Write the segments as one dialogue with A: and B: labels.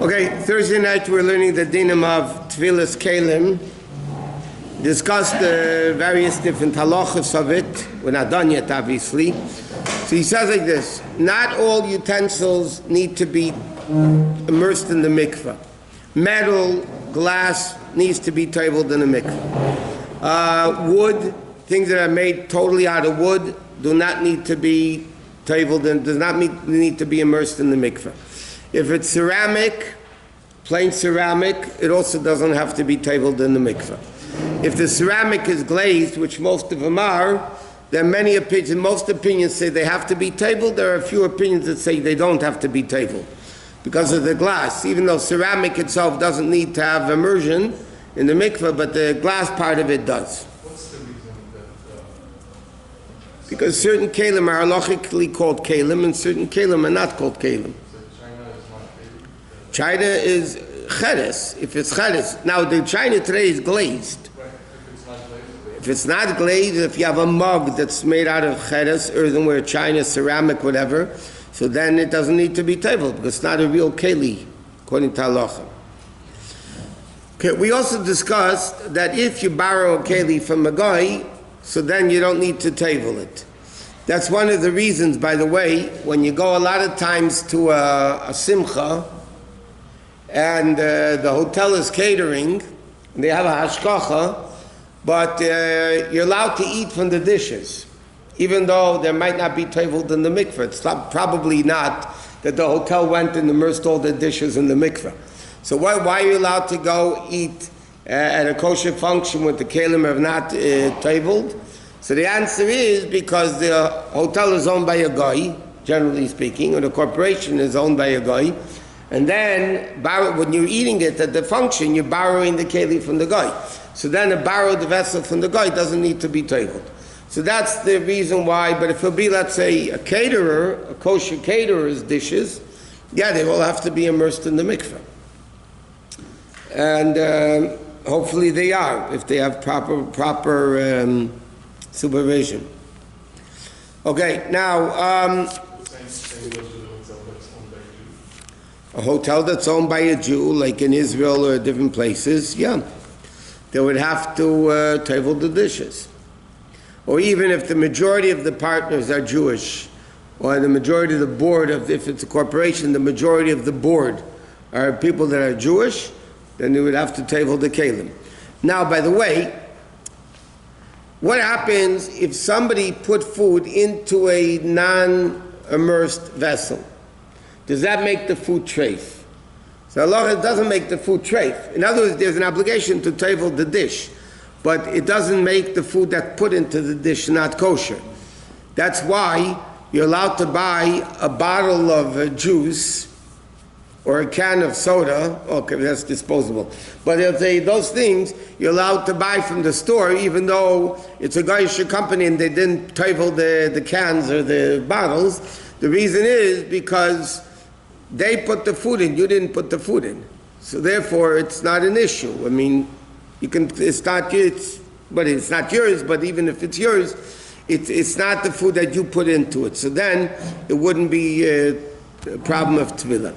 A: Okay, Thursday night we're learning the dinim of Tfilas Kelim. Discussed the various different halachos of it. We're not done yet, obviously. So he says like this: not all utensils need to be immersed in the mikveh. Metal, glass needs to be tabled in the mikveh. Wood, things that are made totally out of wood, do not need to be tabled and does not need to be immersed in the mikveh. If it's ceramic, plain ceramic, it also doesn't have to be tabled in the mikveh. If the ceramic is glazed, which most of them are, there are many opinions. Most opinions say they have to be tabled. There are a few opinions that say they don't have to be tabled because of the glass. Even though ceramic itself doesn't need to have immersion in the mikveh, but the glass part of it does.
B: What's the reason that...
A: Because certain kelim are halachically called kelim, and certain kelim are not called kelim. China is cheres, if it's cheres. Now the China today is glazed.
B: Right.
A: If it's not glazed, if you have a mug that's made out of cheres, earthenware, China, ceramic, whatever, so then it doesn't need to be tabled because it's not a real keli, according to halacha. Okay, we also discussed that if you borrow a keli from a guy, so then you don't need to table it. That's one of the reasons, by the way, when you go a lot of times to a simcha, and the hotel is catering, and they have a hashkacha, but you're allowed to eat from the dishes, even though there might not be tabled in the mikveh. It's probably not that the hotel went and immersed all the dishes in the mikveh. So why are you allowed to go eat at a kosher function with the kelim are not tabled? So the answer is because the hotel is owned by a guy, generally speaking, or the corporation is owned by a guy. And then, when you're eating it at the function, you're borrowing the keli from the guy. So then a borrowed vessel from the guy doesn't need to be tabled. So that's the reason why, but if it'll be, let's say, a caterer, a kosher caterer's dishes, yeah, they will have to be immersed in the mikveh. And hopefully they are, if they have proper supervision. Okay, now... a hotel that's owned by a Jew, like in Israel or different places, yeah, they would have to table the dishes. Or even if the majority of the partners are Jewish, or the majority of the board, if it's a corporation, the majority of the board are people that are Jewish, then they would have to table the kelim. Now, by the way, what happens if somebody put food into a non-immersed vessel? Does that make the food treif? So halacha doesn't make the food treif. In other words, there's an obligation to table the dish, but it doesn't make the food that's put into the dish not kosher. That's why you're allowed to buy a bottle of juice or a can of soda. Okay, that's disposable. But they'll say those things you're allowed to buy from the store, even though it's a Goyish company and they didn't table the cans or the bottles. The reason is because they put the food in, you didn't put the food in. So therefore, it's not an issue. I mean, it's not yours, but even if it's yours, it's not the food that you put into it. So then, it wouldn't be a problem of tevilah.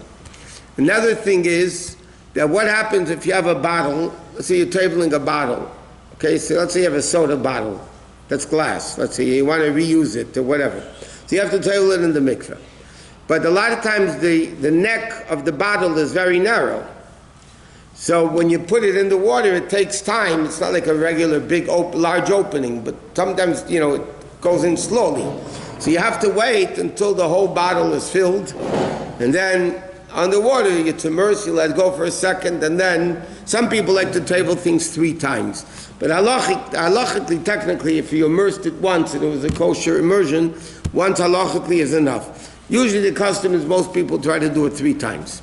A: Another thing is, that what happens if you have a bottle, let's say you're tabling a bottle, okay, so let's say you have a soda bottle, that's glass, let's say you want to reuse it or whatever. So you have to table it in the mikveh. But a lot of times the neck of the bottle is very narrow. So when you put it in the water, it takes time. It's not like a regular big, large opening, but sometimes, it goes in slowly. So you have to wait until the whole bottle is filled. And then on the water, it's immersed, you let it go for a second, and then some people like to table things 3 times. But halachically, technically, if you immersed it once and it was a kosher immersion, once halachically is enough. Usually the custom is most people try to do it 3 times.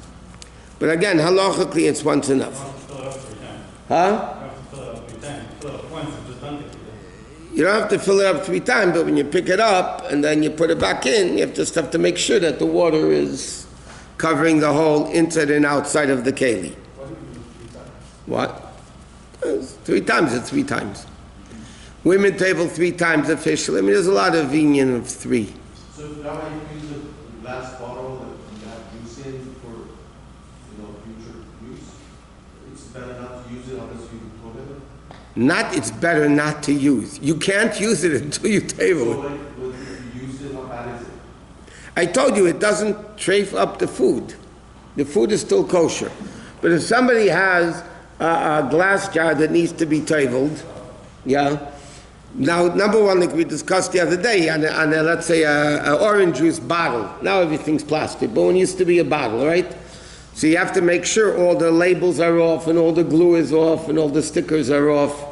A: But again, halachically it's once enough. Huh? You don't have to fill it up 3 times, but when you pick it up and then you put it back in, you just have to make sure that the water is covering the whole inside and outside of the keli. What? 3 times, it's 3 times. Women table 3 times officially. I mean, there's a lot of union of 3.
C: So now I use a glass bottle that you have juice in for
B: future use? It's better not to use it unless you toilet it?
A: Not, it's better not to use. You can't use it until you table it.
B: So when you use it, how bad is it?
A: I told you it doesn't trafe up the food. The food is still kosher. But if somebody has a glass jar that needs to be tabled, yeah. Now, number one, like we discussed the other day, on a let's say a orange juice bottle. Now everything's plastic, but when it used to be a bottle, right? So you have to make sure all the labels are off and all the glue is off and all the stickers are off.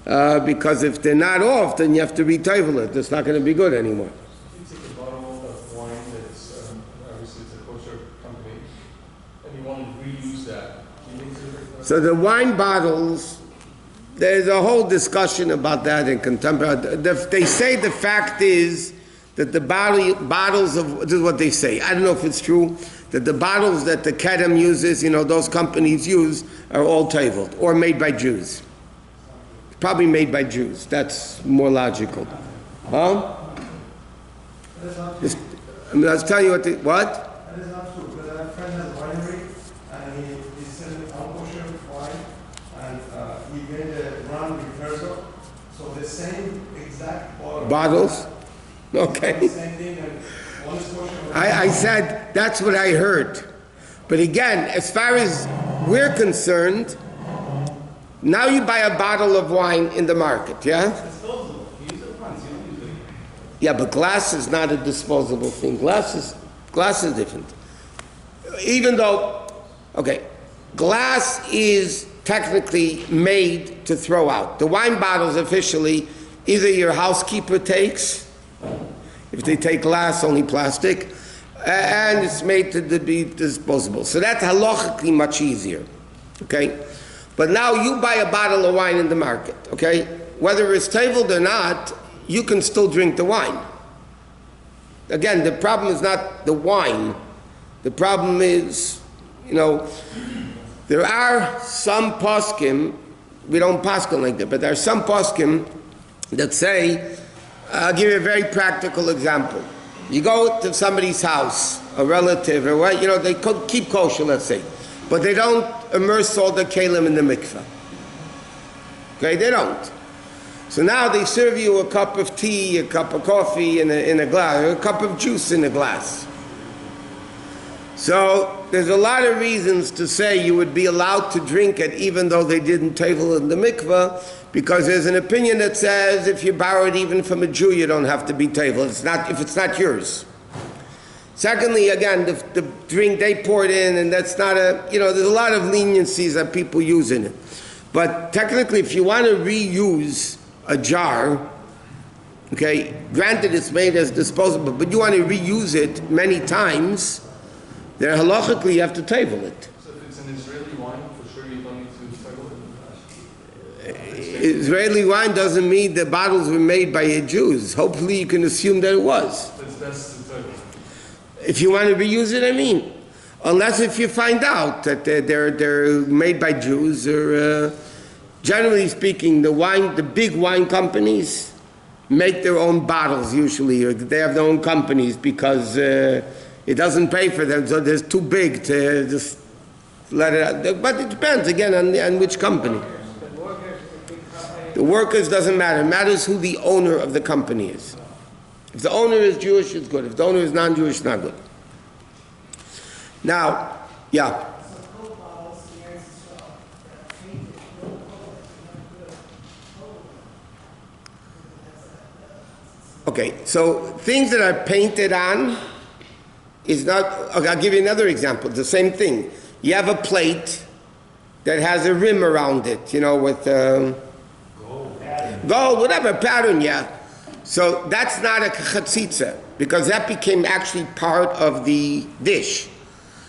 A: Because if they're not off, then you have to retable it. It's not going to be good anymore.
C: You take a bottle of wine that's obviously it's a kosher company, and you want to reuse that. You need to.
A: So the wine bottles, there's a whole discussion about that in contemporary. They say the fact is that the bottles of, this is what they say, I don't know if it's true, that the bottles that the Kedem uses, those companies use, are all tabled or made by Jews. Probably made by Jews. That's more logical. Huh? I was telling you what?
D: That is not true, because our friend has a winery, and he's selling kosher wine, and he made a run rehearsal, so the same exact bottle.
A: Bottles? Okay.
D: Same thing, and one is kosher.
A: I said, that's what I heard. But again, as far as we're concerned, now you buy a bottle of wine in the market, yeah?
B: Disposable. You use it once, you don't use it.
A: Yeah, but glass is not a disposable thing. Glass is different. Even though, okay, glass is technically made to throw out. The wine bottles officially, either your housekeeper takes, if they take glass, only plastic, and it's made to be disposable. So that's halachically much easier, okay? But now you buy a bottle of wine in the market, okay? Whether it's tabled or not, you can still drink the wine. Again, the problem is not the wine. The problem is, there are some poskim, we don't poskim like that, but there are some poskim that say, I'll give you a very practical example. You go to somebody's house, a relative or what, they keep kosher, let's say, but they don't immerse all the kelim in the mikveh. Okay, they don't. So now they serve you a cup of tea, a cup of coffee in a glass, or a cup of juice in a glass. So there's a lot of reasons to say you would be allowed to drink it even though they didn't table in the mikveh, because there's an opinion that says if you borrow it even from a Jew, you don't have to be tabled. If it's not yours. Secondly, again, the drink they poured in, and that's not there's a lot of leniencies that people use in it. But technically, if you want to reuse a jar, okay, granted it's made as disposable, but you want to reuse it many times, then halachically you have to table it.
C: So if it's an Israeli wine, for sure you don't need to table it.
A: Israeli wine doesn't mean the bottles were made by Jews. Hopefully you can assume that it was.
C: That's best to table.
A: If you want to reuse it, unless if you find out that they're made by Jews, or generally speaking, the big wine companies make their own bottles usually, or they have their own companies because it doesn't pay for them, so it's too big to just let it out. But it depends again on which company. The workers doesn't matter. It matters who the owner of the company is. If the owner is Jewish, it's good. If the owner is non-Jewish, it's not good. Now, yeah. Okay, so things that are painted on is not, okay, I'll give you another example. The same thing. You have a plate that has a rim around it, with gold, whatever, pattern, yeah. So that's not a chatzitza, because that became actually part of the dish.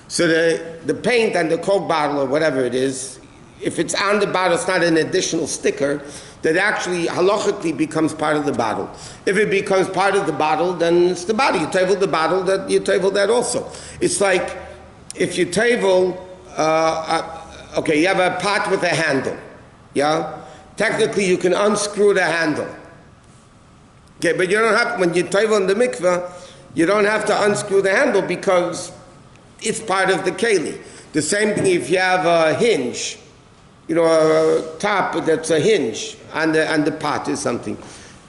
A: So the paint on the Coke bottle or whatever it is, if it's on the bottle, it's not an additional sticker, that actually halachically becomes part of the bottle. If it becomes part of the bottle, then it's the bottle. You table the bottle, that you table that also. It's like if you table, you have a pot with a handle, yeah? Technically you can unscrew the handle. Okay, but you don't have, when you table in the mikveh, you don't have to unscrew the handle because it's part of the keli. The same thing if you have a hinge, a top that's a hinge on the pot or something.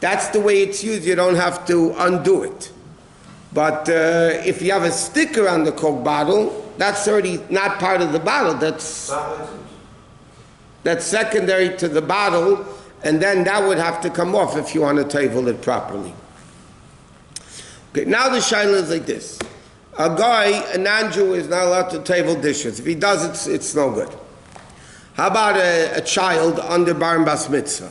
A: That's the way it's used. You don't have to undo it. But if you have a sticker on the Coke bottle, that's already not part of the bottle. That's secondary to the bottle, and then that would have to come off if you want to table it properly. Okay, now the shaila is like this. A guy, a non-Jew, is not allowed to table dishes. If he does, it's no good. How about a child under bar and bas mitzvah?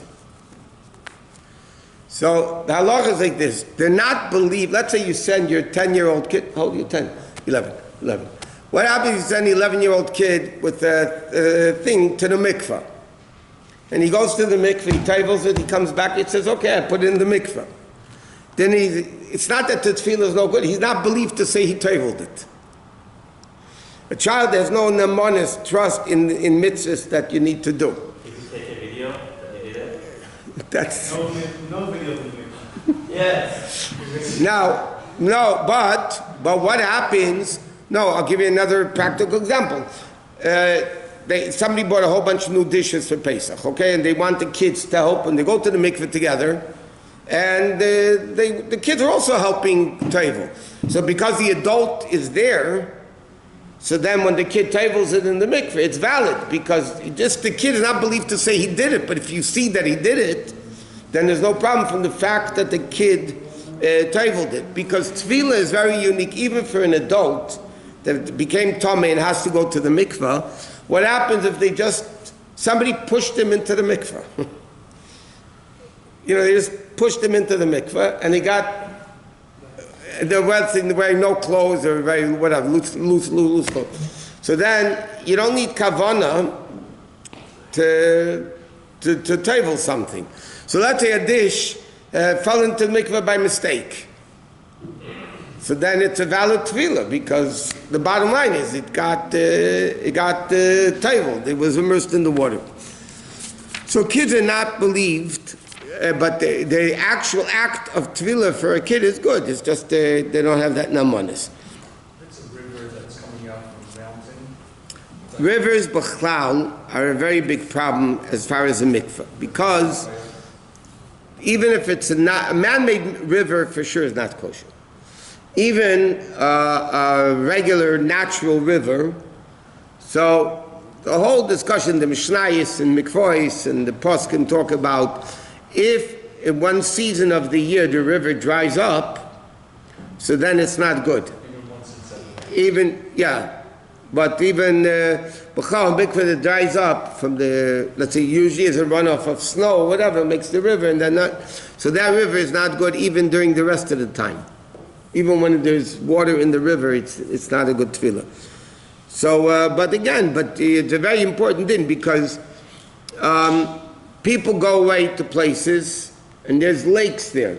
A: So the halacha is like this. They're not believed. Let's say you send your 10-year-old kid, how old are you, 10? 11. What happens if you send an 11-year-old kid with a thing to the mikveh? And he goes to the mikveh, he tables it, he comes back, he says, okay, I put it in the mikveh. Then it's not that the tefillah is no good, he's not believed to say he tabled it. A child has no namonis, trust in mitzvahs that you need to do.
E: Did you take a video that you did it?
A: That's...
C: No video of the mikveh.
E: Yes.
A: No, but what happens... No, I'll give you another practical example. Somebody bought a whole bunch of new dishes for Pesach, okay? And they want the kids to help, and they go to the mikveh together, and the kids are also helping table. So because the adult is there, so then when the kid tables it in the mikveh, it's valid, because just the kid is not believed to say he did it, but if you see that he did it, then there's no problem from the fact that the kid tabled it. Because tefillah is very unique, even for an adult that became tamei and has to go to the mikveh. What happens if somebody pushed him into the mikveh? They just pushed him into the mikveh, and he got, they're wearing no clothes, or very, whatever, loose clothes. So then, you don't need kavanah to table something. So let's say a dish fell into the mikveh by mistake. So then it's a valid tefillah, because the bottom line is it got tabled. It was immersed in the water. So kids are not believed, but the actual act of tefillah for a kid is good. It's just they don't have that namonis.
C: It's a river that's coming out from a mountain.
A: Rivers b'chlal are a very big problem as far as a mikveh, because even if it's a man-made river, for sure is not kosher. Even a regular natural river. So the whole discussion, the Mishnayos and Mikveh and the poskim talk about if in one season of the year the river dries up, so then it's not good. But even B'chal Mikveh that dries up from let's say usually is a runoff of snow or whatever makes the river, and then so that river is not good even during the rest of the time. Even when there's water in the river, it's not a good tefillah. So, but it's a very important thing, because people go away to places and there's lakes there.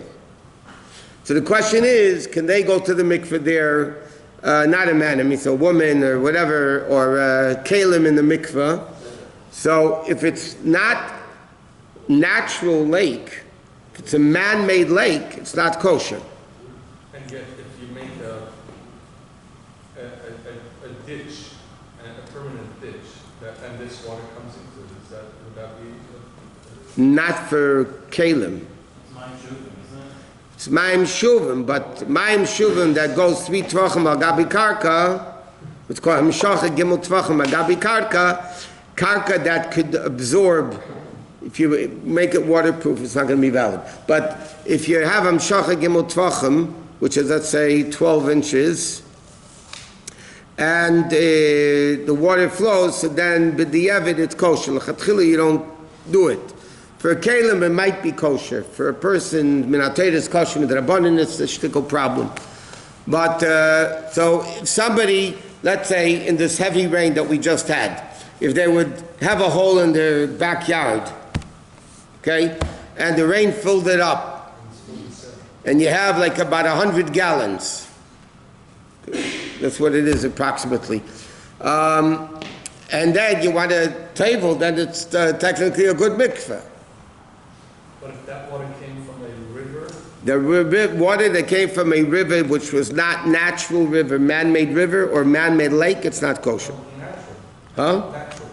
A: So the question is, can they go to the mikveh there? Not a man, so a woman or whatever, or kalim in the mikveh. So if it's not natural lake, if it's a man-made lake, it's not kosher.
C: And yet, if you make a ditch, a permanent ditch, and this water comes into it, would that be?
A: Not for kalim. It's Mayim Shuvim, but Mayim Shuvim that goes 3 tvachim al gabi karka, it's called Hamshacha Gimel tvachim al gabi karka that could absorb. If you make it waterproof, it's not going to be valid. But if you have Hamshacha Gimel tvachim, which is, let's say, 12 inches, and the water flows, so then b'diavad it's kosher. L'chatchila you don't do it. For a kalim it might be kosher. For a person, minatayr is kosher, Vaad Rabbonim it's a shtickle problem. But, so if somebody, let's say in this heavy rain that we just had, if they would have a hole in their backyard, okay, and the rain filled it up, and you have like about 100 gallons. That's what it is approximately. And then you want a table, then it's technically a good mikveh.
C: But if that water came from a river?
A: The water that came from a river which was not natural river, man-made river or man-made lake, it's not kosher.
C: Natural.
A: Huh?
C: Natural.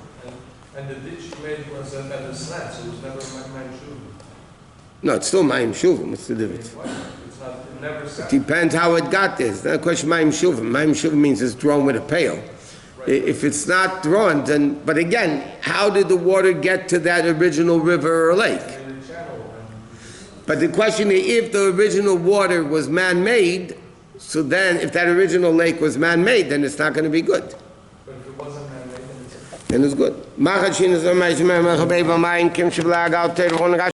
C: And the ditch you made was at a slant, so it was never Mayim Shuvim.
A: No, it's still Mayim Shuvim. What's the difference?
C: It's not, it never sat.
A: Depends how it got there. It's not a question of Mayim Shuvim. Mayim Shuvim means it's drawn with a pail. If it's not drawn, then, but again, how did the water get to that original river or lake?
C: In the channel,
A: But the question is, if the original water was man-made, so then, if that original lake was man-made, then it's not going to be good.
C: but if it wasn't man-made, then it's
A: Then it's good.